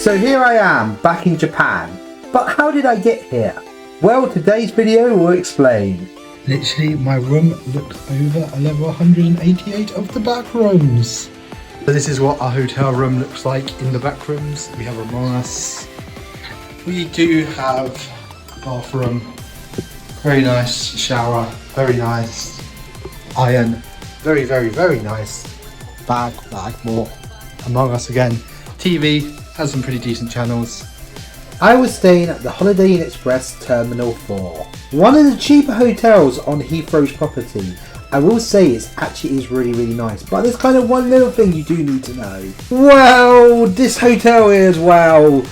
So here I am, back in Japan. But how did I get here? Well, today's video will explain. Literally, my room looked over a level 188 of the back rooms. So this is what our hotel room looks like in the back rooms. We have among us. We do have a bathroom. Very nice shower. Very nice iron. Very, very, very nice bag more. Among us again. TV has some pretty decent channels. I was staying at the Holiday Inn Express Terminal 4, one of the cheaper hotels on Heathrow's property. I will say it actually is really, really nice, but there's kind of one little thing you do need to know. Well, this hotel is, well,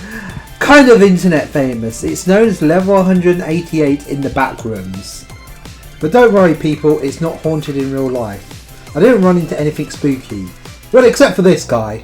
kind of internet famous. It's known as level 188 in the back rooms. But don't worry people, it's not haunted in real life. I didn't run into anything spooky. Well, except for this guy.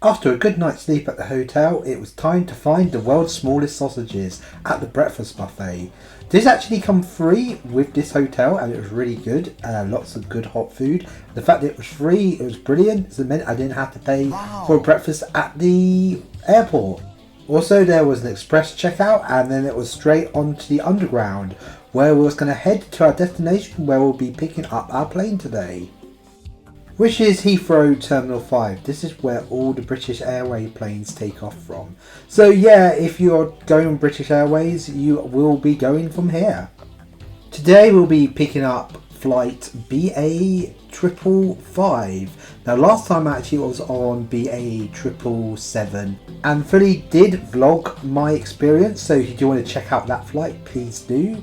After a good night's sleep at the hotel, it was time to find the world's smallest sausages at the breakfast buffet. This actually come free with this hotel and it was really good. Lots of good hot food. The fact that it was free, it was brilliant. So it meant I didn't have to pay for breakfast at the airport. Also, there was an express checkout and then it was straight onto the underground where we was going to head to our destination where we'll be picking up our plane today. Which is Heathrow Terminal 5. This is where all the British Airways planes take off from. So yeah, if you're going on British Airways, you will be going from here. Today we'll be picking up flight BA0005. Now last time actually I was on BA777 and fully did vlog my experience, so if you do want to check out that flight, please do.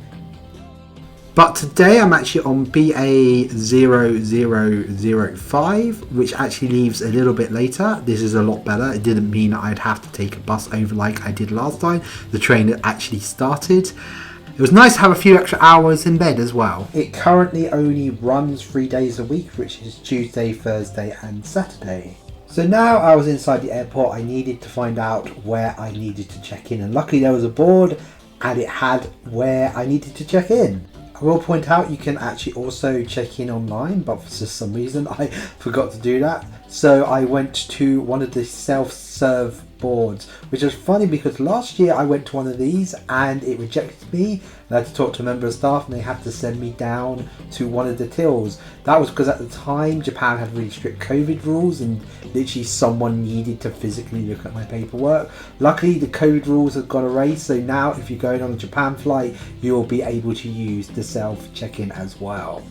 But today I'm actually on BA0005, which actually leaves a little bit later. This is a lot better. It didn't mean I'd have to take a bus over like I did last time. The train had actually started. It was nice to have a few extra hours in bed as well. It currently only runs 3 days a week, which is Tuesday, Thursday and Saturday. So now I was inside the airport, I needed to find out where I needed to check in. And luckily there was a board and it had where I needed to check in. I will point out you can actually also check in online, but for some reason I forgot to do that. So I went to one of the self-serve boards, which was funny because last year I went to one of these and it rejected me. I had to talk to a member of staff and they had to send me down to one of the tills. That was because at the time Japan had really strict COVID rules and literally someone needed to physically look at my paperwork. Luckily the COVID rules have got erased, so now if you're going on a Japan flight you will be able to use the self check-in as well.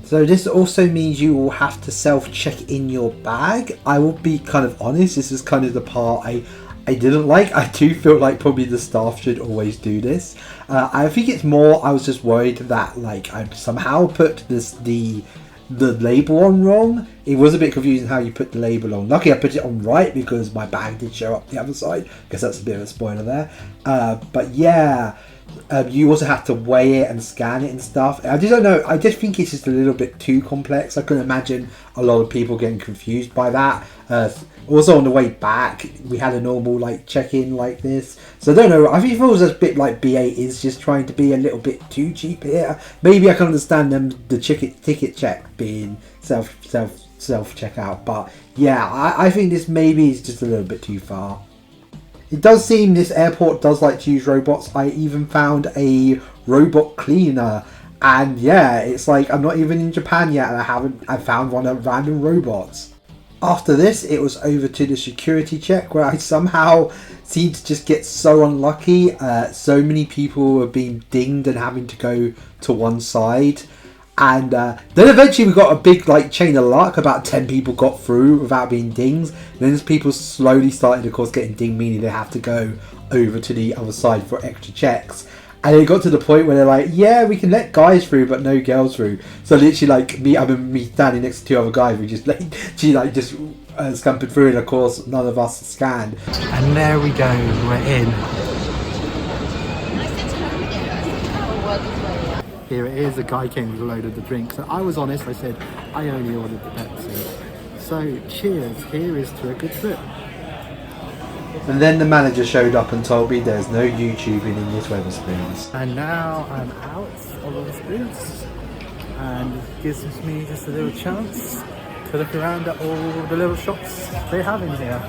So this also means you will have to self-check in your bag. I will be kind of honest, this is kind of the part I didn't like. I do feel like probably the staff should always do this. I think it's more, I was just worried that like I somehow put the label on wrong. It was a bit confusing how you put the label on. Luckily I put it on right because my bag did show up the other side. I guess that's a bit of a spoiler there. But yeah. You also have to weigh it and scan it and stuff. I just don't know. I just think it's just a little bit too complex. I can imagine a lot of people getting confused by that. Also on the way back, we had a normal like check-in like this. So I don't know. I think it feels a bit like BA is just trying to be a little bit too cheap here. Maybe I can understand them the ticket check being self checkout, but yeah, I think this maybe is just a little bit too far. It does seem this airport does like to use robots. I even found a robot cleaner, and yeah, it's like I'm not even in Japan yet and I found one of random robots. After this it was over to the security check where I somehow seemed to just get so unlucky. So many people were being dinged and having to go to one side. And then eventually we got a big like chain of luck. About 10 people got through without being dinged. Then as people slowly started, of course, getting dinged, meaning they have to go over to the other side for extra checks. And it got to the point where they're like, yeah, we can let guys through, but no girls through. So literally, like me standing next to two other guys, we just just scampered through, and of course, none of us scanned. And there we go, we're in. Here it is, the guy came with a load of the drinks. So I was honest, I said, I only ordered the Pepsi. So cheers, here is to a good trip. And then the manager showed up and told me there's no YouTubing in this Wetherspoons. And now I'm out of Wetherspoons and it gives me just a little chance to look around at all the little shops they have in here.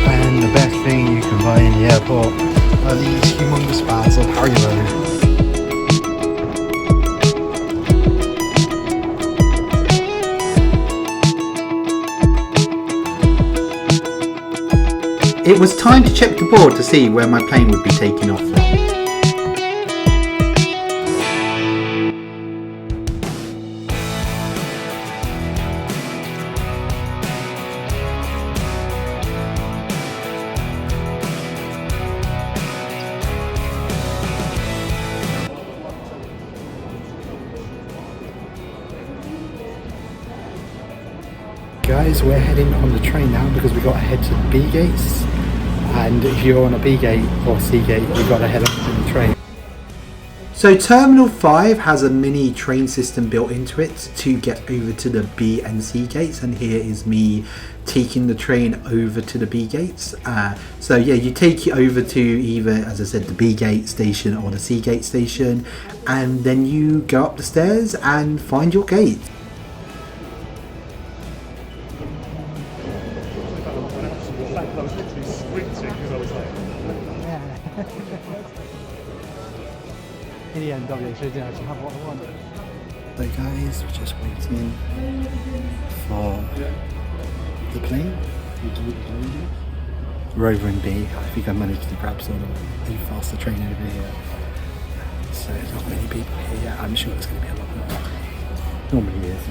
And the best thing you can buy in the airport are these humongous bags of Haribo. It was time to check the board to see where my plane would be taking off from. Guys, we're heading on the train now because we got to head to the B gates, and if you're on a B gate or C gate, you've got to head up to the train. So Terminal 5 has a mini train system built into it to get over to the B and C gates, and here is me taking the train over to the B gates. So yeah, you take it over to either, as I said, the B gate station or the C gate station, and then you go up the stairs and find your gate. In the end, W didn't actually have what I wanted. So guys, we're just waiting for the plane. We're over in B. I think I managed to grab sort of a faster train over here. So there's not many people here yet. I'm sure it's going to be a lot more. Normally is.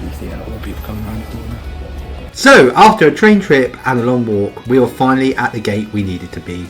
You see a lot of people coming around the corner. So after a train trip and a long walk, we were finally at the gate we needed to be.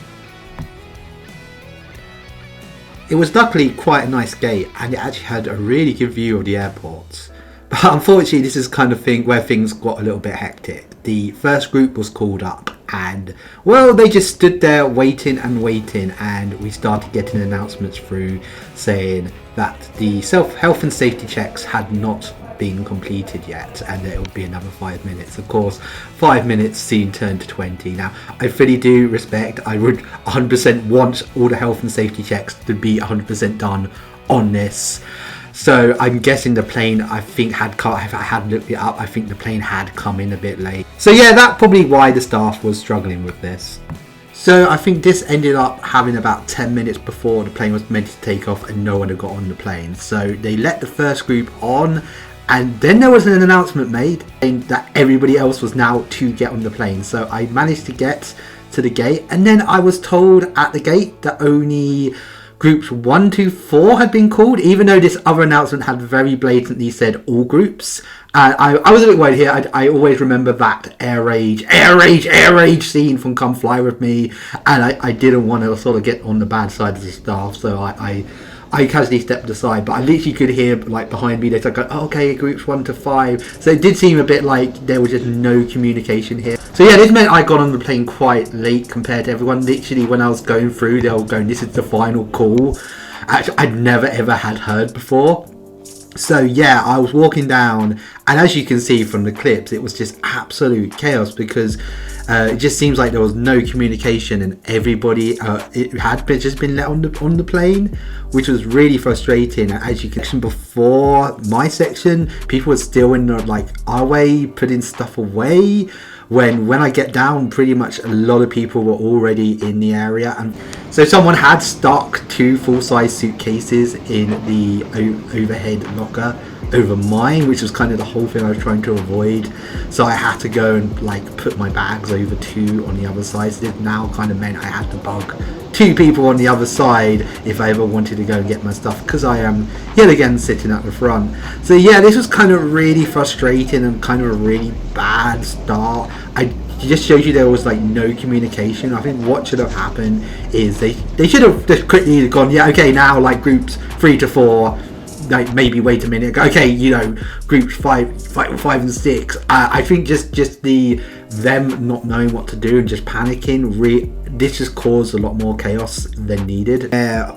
It was luckily quite a nice gate, and it actually had a really good view of the airport. But unfortunately, this is the kind of thing where things got a little bit hectic. The first group was called up, and well, they just stood there waiting and waiting, and we started getting announcements through saying that the health and safety checks had not been completed yet, and it would be another 5 minutes. Of course, 5 minutes soon turned to 20. Now, I fully do respect, I would 100% want all the health and safety checks to be 100% done on this. So I'm guessing the plane, I think if I had looked it up, I think the plane had come in a bit late. So yeah, that's probably why the staff was struggling with this. So I think this ended up having about 10 minutes before the plane was meant to take off, and no one had got on the plane. So they let the first group on, and then there was an announcement made saying that everybody else was now to get on the plane. So I managed to get to the gate, and then I was told at the gate that only groups 1 to 4 had been called, even though this other announcement had very blatantly said all groups. I was a bit worried here. I always remember that air rage scene from Come Fly With Me, and I didn't want to sort of get on the bad side of the staff, so I casually stepped aside, but I literally could hear, like, behind me, they're like, oh, okay, groups 1 to 5. So it did seem a bit like there was just no communication here. So yeah, this meant I got on the plane quite late compared to everyone. Literally, when I was going through, they were going, this is the final call. Actually, I'd never ever had heard before. So yeah, I was walking down, and as you can see from the clips, it was just absolute chaos, because it just seems like there was no communication, and everybody it had just been let on the plane, which was really frustrating. And as you can see, before my section, people were still in our way, putting stuff away. When I get down, pretty much a lot of people were already in the area, and so someone had stuck 2 full-size suitcases in the overhead locker over mine, which was kind of the whole thing I was trying to avoid. So I had to go and put my bags over 2 on the other side. So it now kind of meant I had to bug 2 people on the other side if I ever wanted to go and get my stuff, because I am yet again sitting at the front. So yeah, this was kind of really frustrating and kind of a really bad start. It just shows you there was no communication. I think what should have happened is they should have just quickly gone, yeah, okay, now groups 3 to 4, maybe wait a minute, okay, groups 5 and 6. I think just the them not knowing what to do and just panicking, this just caused a lot more chaos than needed.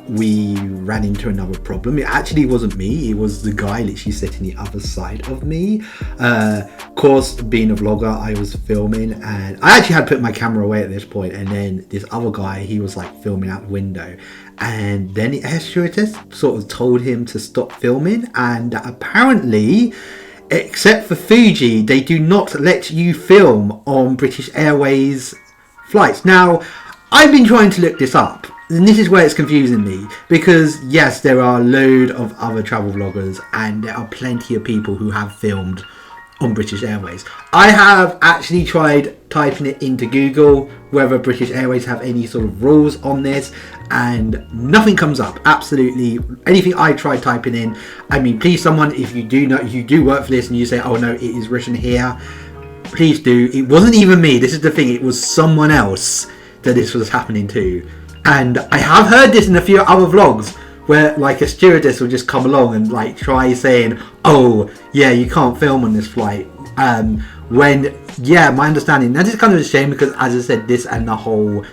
We ran into another problem. It actually wasn't me, it was the guy literally sitting the other side of me. Of course, being a vlogger, I was filming, and I actually had put my camera away at this point, and then this other guy, he was like filming out the window, and then the air stewardess sort of told him to stop filming, and apparently, except for Fuji, they do not let you film on British Airways flights. Now, I've been trying to look this up, and this is where it's confusing me, because yes, there are a load of other travel vloggers, and there are plenty of people who have filmed on British Airways. I have actually tried typing it into Google whether British Airways have any sort of rules on this, and nothing comes up. Absolutely anything I tried typing in. I mean, please, someone, if you do know, you do work for this and you say, oh no, it is written here, please do. It wasn't even me, this is the thing, it was someone else that this was happening to. And I have heard this in a few other vlogs where like a stewardess will just come along and like try saying, oh yeah, you can't film on this flight, when, yeah, my understanding, that is kind of a shame, because as I said, this and the whole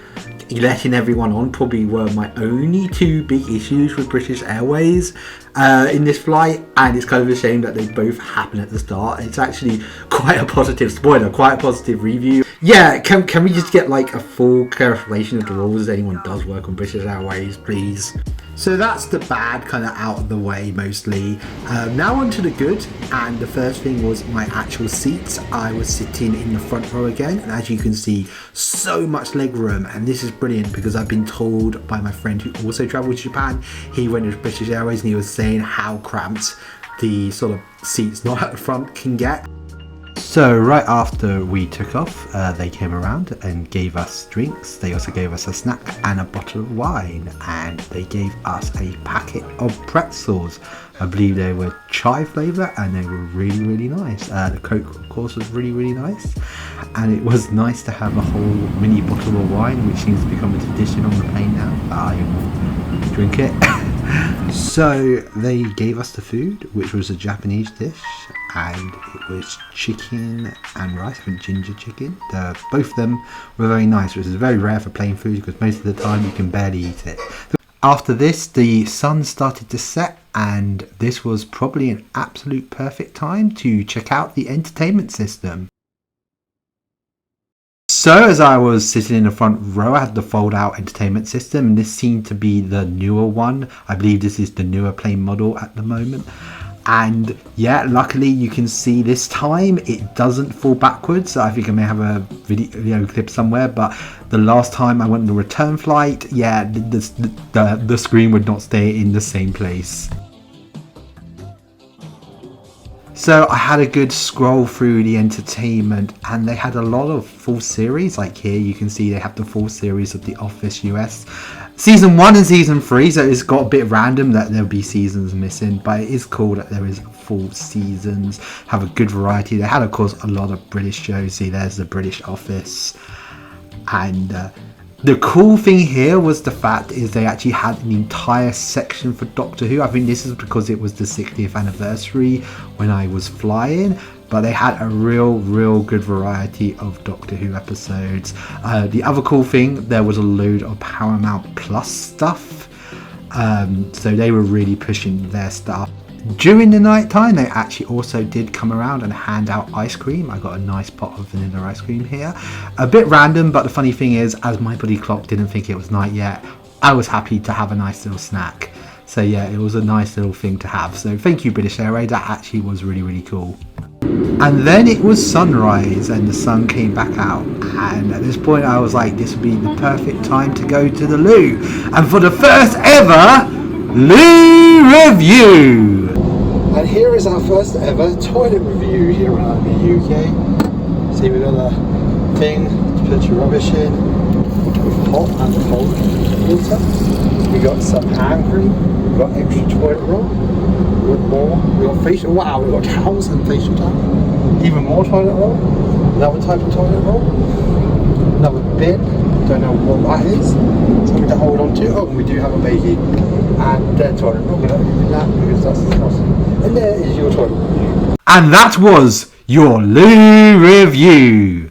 letting everyone on probably were my only two big issues with British Airways in this flight, and it's kind of a shame that they both happen at the start. It's actually quite a positive spoiler, quite a positive review. Yeah, can we just get like a full clarification of the rules? Anyone does work on British Airways, please. So that's the bad kind of out of the way mostly. Now on to the good, and the first thing was my actual seats. I was sitting in the front row again, and as you can see, so much leg room, and this is brilliant because I've been told by my friend who also travelled to Japan, he went with British Airways, and he was saying how cramped the sort of seats not at the front can get. So right after we took off, they came around and gave us drinks. They also gave us a snack and a bottle of wine, and they gave us a packet of pretzels. I believe they were chai flavour, and they were really, really nice. The Coke, of course, was really, really nice, and it was nice to have a whole mini bottle of wine, which seems to become a tradition on the plane now. I drink it. So they gave us the food, which was a Japanese dish, and it was chicken and rice, I think ginger chicken. Both of them were very nice, which is very rare for plane food because most of the time you can barely eat it. After this, the sun started to set, and this was probably an absolute perfect time to check out the entertainment system. So as I was sitting in the front row, I had the fold out entertainment system, and this seemed to be the newer one. I believe this is the newer plane model at the moment. And yeah, luckily you can see this time it doesn't fall backwards. I think I may have a video clip somewhere, but the last time I went on the return flight, yeah, the screen would not stay in the same place. So I had a good scroll through the entertainment, and they had a lot of full series. Like here you can see they have the full series of The Office US. Season 1 and Season 3, so it's got a bit random that there'll be seasons missing, but it is cool that there is full seasons. Have a good variety. They had, of course, a lot of British shows. See, there's the British Office. And the cool thing here was the fact is they actually had an entire section for Doctor Who. I think this is because it was the 60th anniversary when I was flying, but they had a real good variety of Doctor Who episodes. The other cool thing, there was a load of Paramount Plus stuff, so they were really pushing their stuff. During the night time, they actually also did come around and hand out ice cream. I got a nice pot of vanilla ice cream here. A bit random, but the funny thing is, as my body clock didn't think it was night yet, I was happy to have a nice little snack. So yeah, it was a nice little thing to have. So thank you, British Airways, that actually was really cool. And then it was sunrise and the sun came back out, and at this point I was like, this would be the perfect time to go to the loo. And for the first ever loo review! And here is our first ever toilet review here in the UK. See, we've got a thing to put your rubbish in with hot and cold water. We got some hand cream, we got extra toilet roll, we got more, we got facial, wow, we got towels and facial towel, even more toilet roll, another type of toilet roll, another bin, don't know what that is, something to hold on to. Oh, and we do have a baby, and their toilet roll, we're not using that because that's disgusting. And there is your toilet review. And that was your loo review.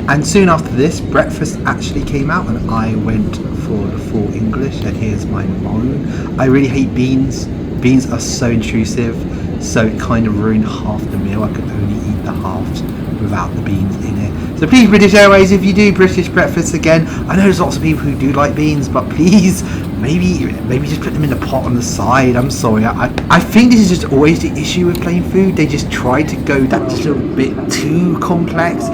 And soon after this, breakfast actually came out and I went for the full English, and here's my maroon. I really hate beans. Beans are so intrusive, so it kind of ruined half the meal. I could only eat the halves without the beans in it. So please, British Airways, if you do British breakfast again, I know there's lots of people who do like beans, but please, maybe just put them in the pot on the side. I'm sorry, I think this is just always the issue with plain food. They just try to go that just little bit too complex.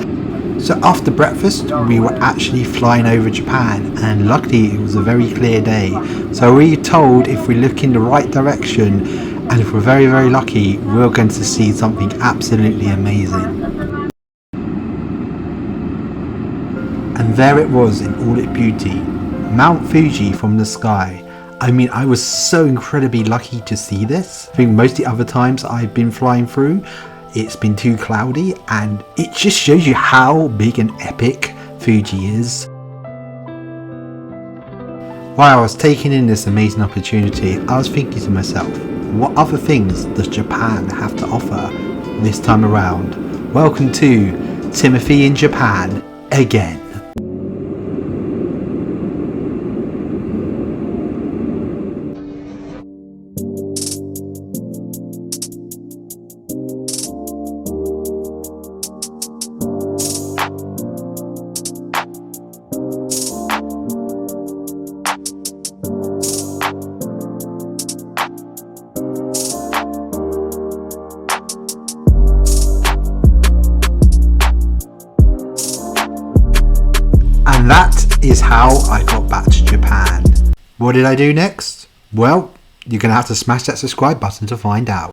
So after breakfast, we were actually flying over Japan, and luckily it was a very clear day. So we were told if we look in the right direction, and if we're very, very lucky, we're going to see something absolutely amazing. And there it was in all its beauty, Mount Fuji from the sky. I mean, I was so incredibly lucky to see this. I think most of the other times I've been flying through, it's been too cloudy, and it just shows you how big and epic Fuji is. While I was taking in this amazing opportunity, I was thinking to myself, what other things does Japan have to offer this time around? Welcome to Timothy in Japan again. And that is how I got back to Japan. What did I do next? Well, you're going to have to smash that subscribe button to find out.